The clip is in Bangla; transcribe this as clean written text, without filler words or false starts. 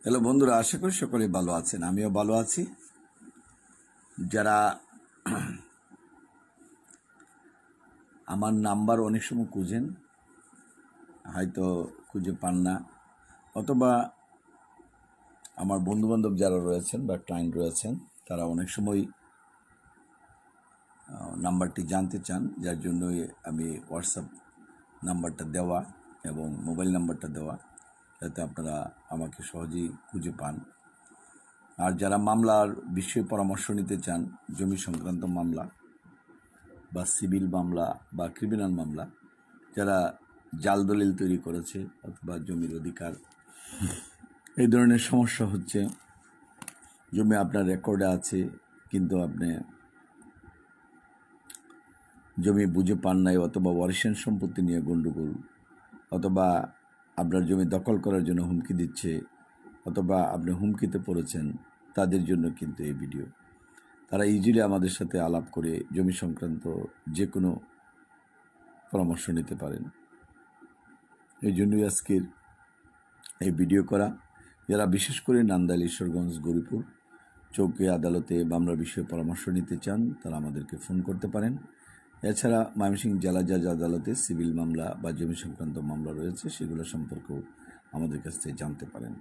হ্যালো বন্ধুরা, আশা করি সকলেই ভালো আছেন। আমিও ভালো আছি। যারা আমার নাম্বার অনেক সময় খুঁজেন, হয়তো খুঁজে পান না, অথবা আমার বন্ধুবান্ধব যারা রয়েছেন বা ক্লায়েন্ট রয়েছেন, তারা অনেক সময় নাম্বারটি জানতে চান, যার জন্যই আমি হোয়াটসঅ্যাপ নাম্বারটা দেওয়া এবং মোবাইল নাম্বারটা দেওয়া, যাতে আপনারা আমাকে সহজেই খুঁজে পান। আর যারা মামলার বিষয়ে পরামর্শ নিতে চান, জমি সংক্রান্ত মামলা বা সিভিল মামলা বা ক্রিমিনাল মামলা, যারা জাল দলিল তৈরি করেছে অথবা জমির অধিকার, এই ধরনের সমস্যা হচ্ছে, জমি আপনার রেকর্ডে আছে কিন্তু আপনি জমি বুঝে পান নাই, অথবা ওয়ারিশান সম্পত্তি নিয়ে গণ্ডগোল, অথবা আপনার জমি দখল করার জন্য হুমকি দিচ্ছে, অথবা আপনি হুমকিতে পড়েছেন, তাদের জন্য কিন্তু এই ভিডিও। তারা ইজিলি আমাদের সাথে আলাপ করে জমি সংক্রান্ত যে কোনো পরামর্শ নিতে পারেন। এই জন্যই আজকের এই ভিডিও করা। যারা বিশেষ করে নান্দাইল, ঈশ্বরগঞ্জ, গৌরীপুর চৌকি আদালতে মামলার বিষয়ে পরামর্শ নিতে চান, তারা আমাদেরকে ফোন করতে পারেন। এছাড়া ময়মনসিংহ জেলা জাজ আদালতে সিভিল মামলা বা জমি সংক্রান্ত মামলা রয়েছে, সেগুলো সম্পর্কেও আমাদের কাছ থেকে জানতে পারেন।